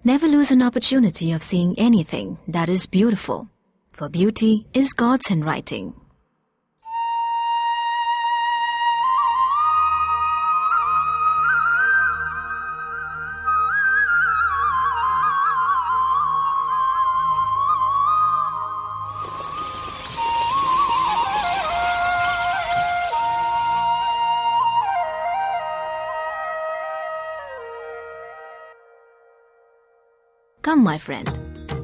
Never lose an opportunity of seeing anything that is beautiful, for beauty is God's handwriting. Come, my friend,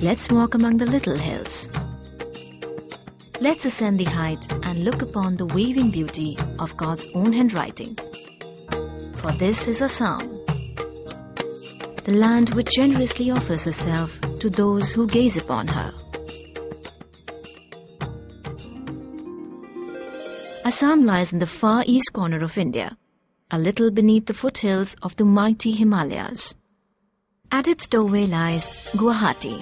let's walk among the little hills. Let's ascend the height and look upon the waving beauty of God's own handwriting. For this is Assam, the land which generously offers herself to those who gaze upon her. Assam lies in the far east corner of India, a little beneath the foothills of the mighty Himalayas. At its doorway lies Guwahati.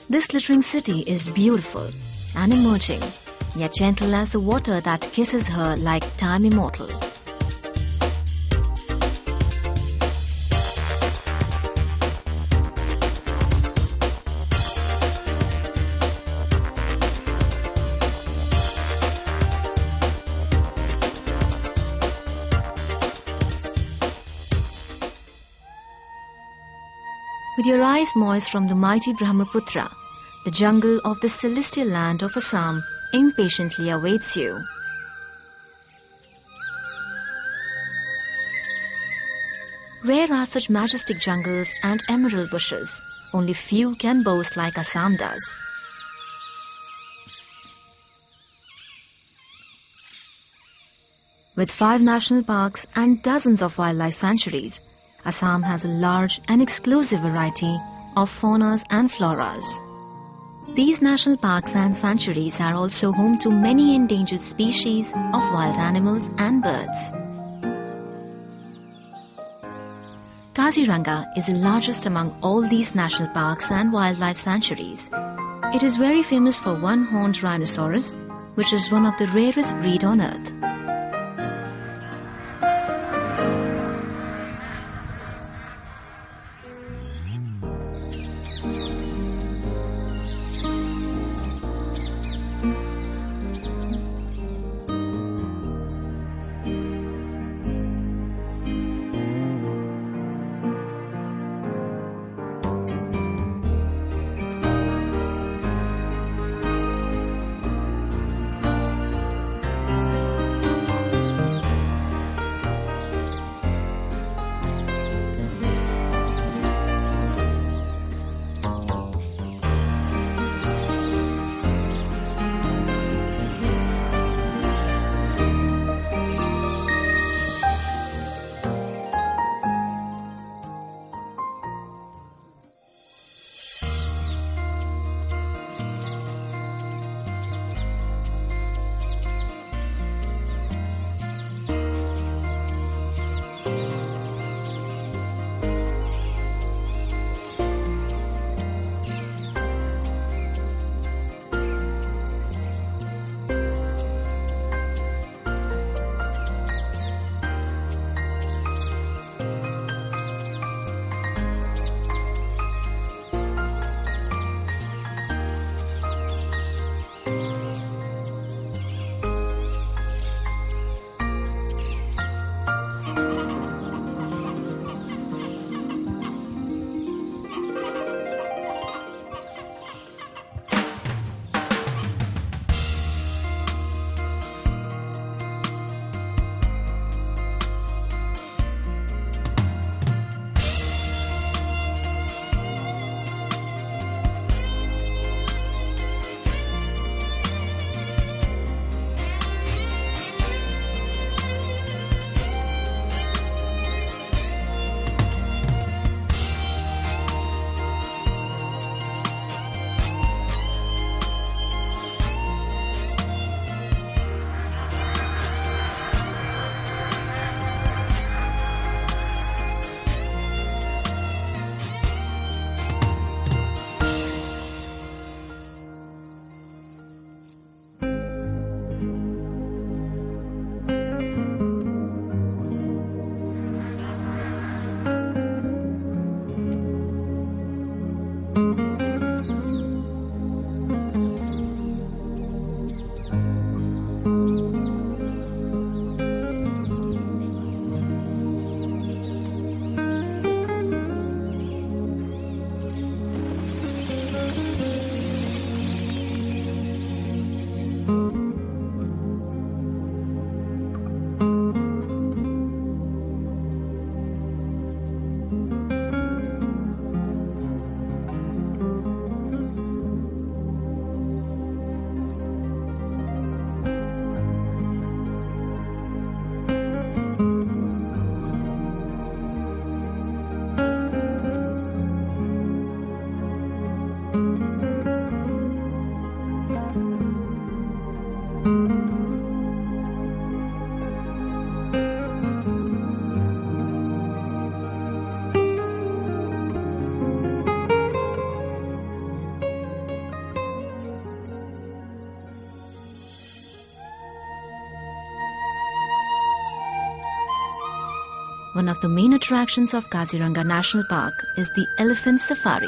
This glittering city is beautiful and emerging, yet gentle as the water that kisses her like time immortal. With your eyes moist from the mighty Brahmaputra, the jungle of the celestial land of Assam impatiently awaits you. Rare are such majestic jungles and emerald bushes. Only few can boast like Assam does. With 5 national parks and dozens of wildlife sanctuaries, Assam has a large and exclusive variety of faunas and floras. These national parks and sanctuaries are also home to many endangered species of wild animals and birds. Kaziranga is the largest among all these national parks and wildlife sanctuaries. It is very famous for one-horned rhinoceros, which is one of the rarest breed on earth. one of the main attractions of Kaziranga National Park is the Elephant Safari.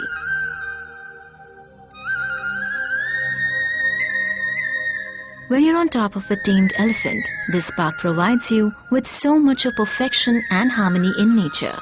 When you're on top of a tamed elephant, this park provides you with so much of perfection and harmony in nature.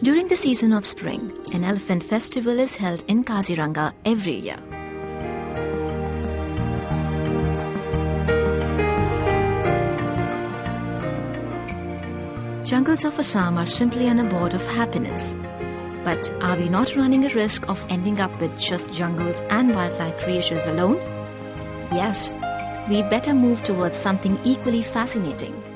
During the season of spring, an elephant festival is held in Kaziranga every year. Jungles of Assam are simply an abode of happiness. But are we not running a risk of ending up with just jungles and wildlife creatures alone? Yes, we better move towards something equally fascinating.